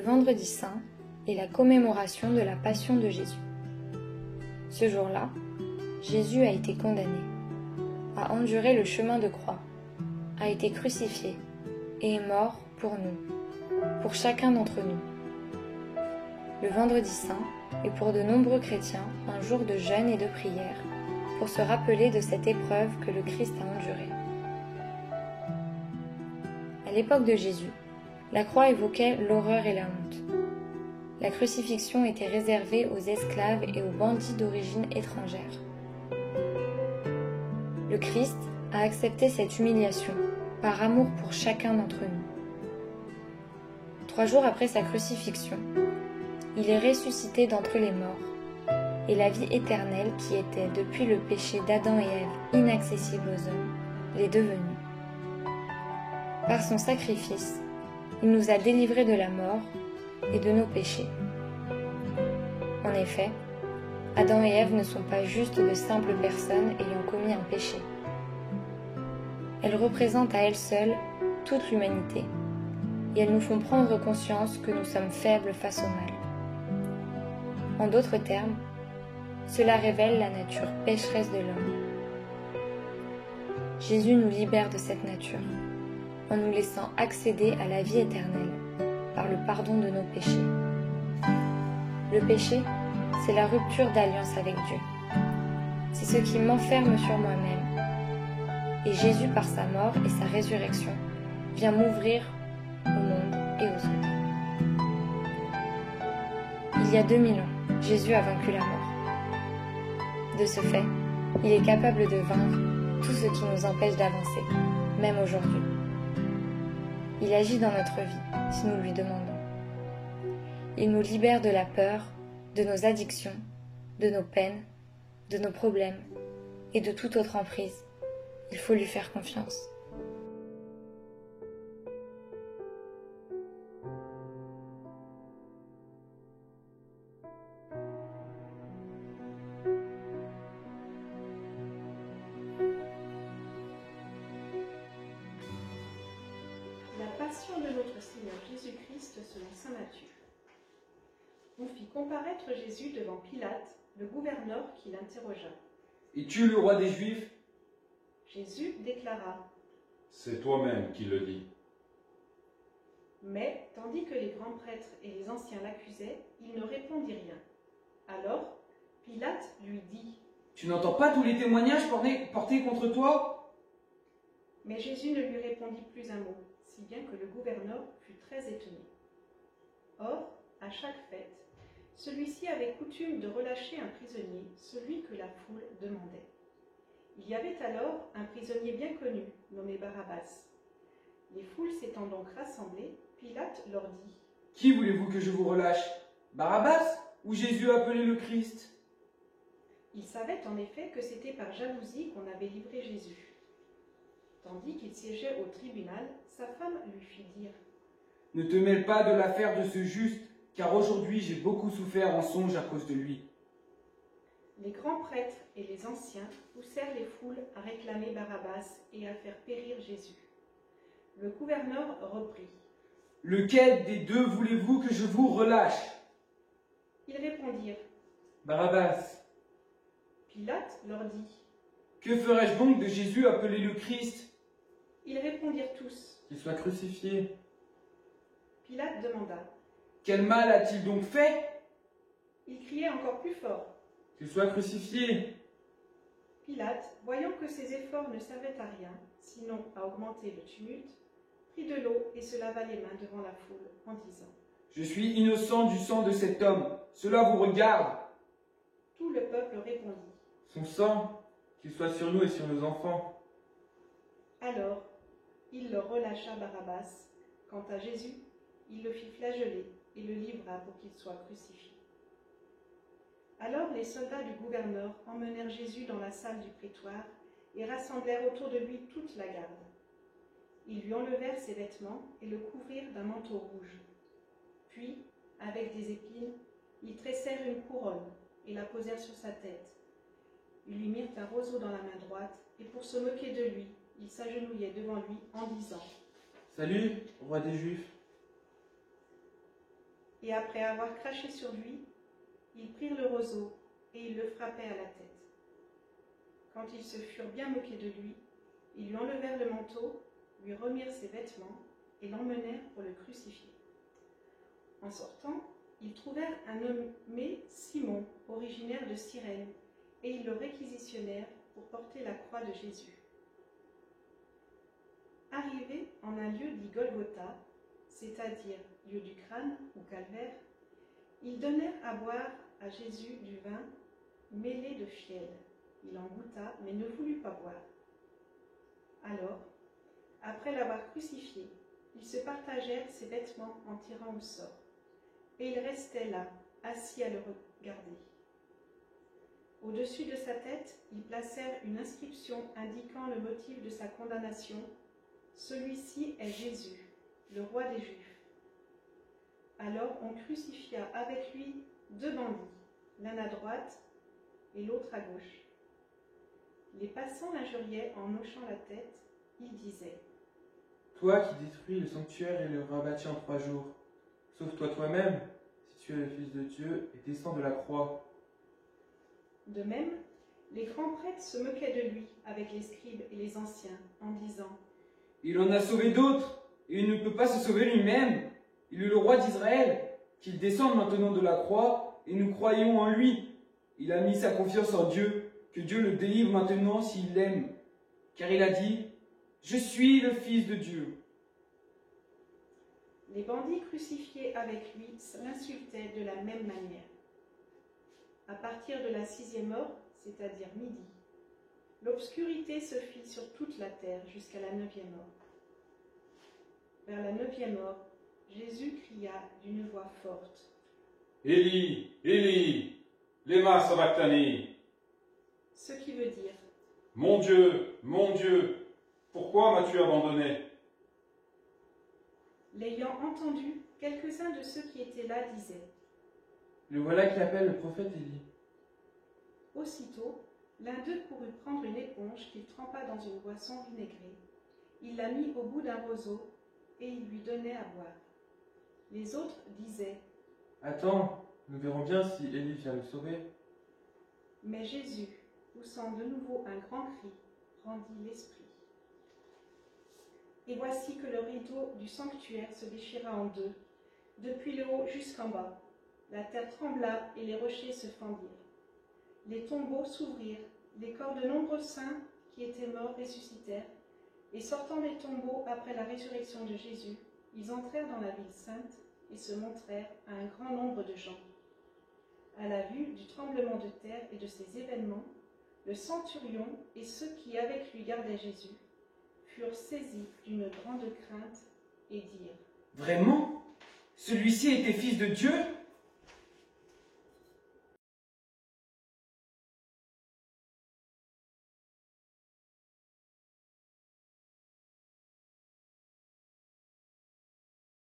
vendredi saint est la commémoration de la passion de Jésus. Ce jour-là, Jésus a été condamné, a enduré le chemin de croix, a été crucifié et est mort pour nous, pour chacun d'entre nous. Le vendredi saint est pour de nombreux chrétiens un jour de jeûne et de prière, pour se rappeler de cette épreuve que le Christ a endurée. À l'époque de Jésus, la croix évoquait l'horreur et la honte. La crucifixion était réservée aux esclaves et aux bandits d'origine étrangère. Le Christ a accepté cette humiliation par amour pour chacun d'entre nous. 3 jours après sa crucifixion, il est ressuscité d'entre les morts, et la vie éternelle qui était depuis le péché d'Adam et Ève inaccessible aux hommes, l'est devenue. Par son sacrifice, il nous a délivrés de la mort et de nos péchés. En effet, Adam et Ève ne sont pas juste de simples personnes ayant commis un péché. Elles représentent à elles seules toute l'humanité, et elles nous font prendre conscience que nous sommes faibles face au mal. En d'autres termes, cela révèle la nature pécheresse de l'homme. Jésus nous libère de cette nature, en nous laissant accéder à la vie éternelle par le pardon de nos péchés. Le péché, c'est la rupture d'alliance avec Dieu. C'est ce qui m'enferme sur moi-même. Et Jésus, par sa mort et sa résurrection, vient m'ouvrir au monde et aux autres. Il y a 2000 ans, Jésus a vaincu la mort. De ce fait, il est capable de vaincre tout ce qui nous empêche d'avancer, même aujourd'hui. Il agit dans notre vie, si nous lui demandons. Il nous libère de la peur, de nos addictions, de nos peines, de nos problèmes et de toute autre emprise. Il faut lui faire confiance. La passion de notre Seigneur Jésus-Christ selon saint Matthieu. On fit comparaître Jésus devant Pilate, le gouverneur qui l'interrogea. « Es-tu le roi des Juifs » Jésus déclara. « C'est toi-même qui le dis. » Mais, tandis que les grands prêtres et les anciens l'accusaient, il ne répondit rien. Alors, Pilate lui dit. « Tu n'entends pas tous les témoignages portés contre toi ?» Mais Jésus ne lui répondit plus un mot, si bien que le gouverneur fut très étonné. Or, à chaque fête, celui-ci avait coutume de relâcher un prisonnier, celui que la foule demandait. Il y avait alors un prisonnier bien connu, nommé Barabbas. Les foules s'étant donc rassemblées, Pilate leur dit. « Qui voulez-vous que je vous relâche? Barabbas ou Jésus appelé le Christ ?» Il savait en effet que c'était par jalousie qu'on avait livré Jésus. Tandis qu'il siégeait au tribunal, sa femme lui fit dire. « Ne te mêle pas de l'affaire de ce juste, car aujourd'hui j'ai beaucoup souffert en songe à cause de lui. » Les grands prêtres et les anciens poussèrent les foules à réclamer Barabbas et à faire périr Jésus. Le gouverneur reprit. « Lequel des deux voulez-vous que je vous relâche ?» Ils répondirent. « Barabbas. » Pilate leur dit. « Que ferais-je donc de Jésus appelé le Christ ?» Ils répondirent tous. « Qu'il soit crucifié. » Pilate demanda. « Quel mal a-t-il donc fait ?» Ils criaient encore plus fort. « Qu'il soit crucifié. » Pilate, voyant que ses efforts ne servaient à rien, sinon à augmenter le tumulte, prit de l'eau et se lava les mains devant la foule en disant. « Je suis innocent du sang de cet homme, cela vous regarde. » Tout le peuple répondit. « Son sang, qu'il soit sur nous et sur nos enfants. » Alors, il leur relâcha Barabbas. Quant à Jésus, il le fit flageoler et le livra pour qu'il soit crucifié. Alors les soldats du gouverneur emmenèrent Jésus dans la salle du prétoire et rassemblèrent autour de lui toute la garde. Ils lui enlevèrent ses vêtements et le couvrirent d'un manteau rouge. Puis, avec des épines, ils tressèrent une couronne et la posèrent sur sa tête. Ils lui mirent un roseau dans la main droite et pour se moquer de lui, ils s'agenouillaient devant lui en disant. « Salut, roi des Juifs !» et après avoir craché sur lui, ils prirent le roseau et ils le frappaient à la tête. Quand ils se furent bien moqués de lui, ils lui enlevèrent le manteau, lui remirent ses vêtements et l'emmenèrent pour le crucifier. En sortant, ils trouvèrent un homme nommé Simon, originaire de Cyrène, et ils le réquisitionnèrent pour porter la croix de Jésus. Arrivés en un lieu dit Golgotha, c'est-à-dire lieu du crâne ou calvaire, ils donnèrent à boire à Jésus du vin mêlé de fiel. Il en goûta, mais ne voulut pas boire. Alors, après l'avoir crucifié, ils se partagèrent ses vêtements en tirant au sort, et ils restaient là, assis à le regarder. Au-dessus de sa tête, ils placèrent une inscription indiquant le motif de sa condamnation. Celui-ci est Jésus, le roi des Juifs. Alors on crucifia avec lui 2 bandits, l'un à droite et l'autre à gauche. Les passants l'injuriaient en hochant la tête. Ils disaient : Toi qui détruis le sanctuaire et le rebâtis en 3 jours, sauve-toi toi-même, si tu es le Fils de Dieu, et descends de la croix. De même, les grands prêtres se moquaient de lui avec les scribes et les anciens, en disant : Il en a sauvé d'autres, et il ne peut pas se sauver lui-même. Il est le roi d'Israël, qu'il descende maintenant de la croix, et nous croyons en lui. Il a mis sa confiance en Dieu, que Dieu le délivre maintenant s'il l'aime. Car il a dit : Je suis le Fils de Dieu. Les bandits crucifiés avec lui l'insultaient de la même manière. À partir de la 6e heure, c'est-à-dire midi, l'obscurité se fit sur toute la terre jusqu'à la 9e heure. Vers la 9e heure, Jésus cria d'une voix forte : Élie, Élie, lema sabachthani. Ce qui veut dire : Mon Dieu, pourquoi m'as-tu abandonné? L'ayant entendu, quelques-uns de ceux qui étaient là disaient : Le voilà qui appelle le prophète Élie. Aussitôt, l'un d'eux courut prendre une éponge qu'il trempa dans une boisson vinaigrée. Il la mit au bout d'un roseau et il lui donnait à boire. Les autres disaient : Attends, nous verrons bien si Élie vient le sauver. Mais Jésus, poussant de nouveau un grand cri, rendit l'esprit. Et voici que le rideau du sanctuaire se déchira en 2, depuis le haut jusqu'en bas. La terre trembla et les rochers se fendirent. Les tombeaux s'ouvrirent, les corps de nombreux saints qui étaient morts ressuscitèrent, et sortant des tombeaux après la résurrection de Jésus, ils entrèrent dans la ville sainte et se montrèrent à un grand nombre de gens. À la vue du tremblement de terre et de ces événements, le centurion et ceux qui avec lui gardaient Jésus furent saisis d'une grande crainte et dirent : Vraiment ? Celui-ci était Fils de Dieu ?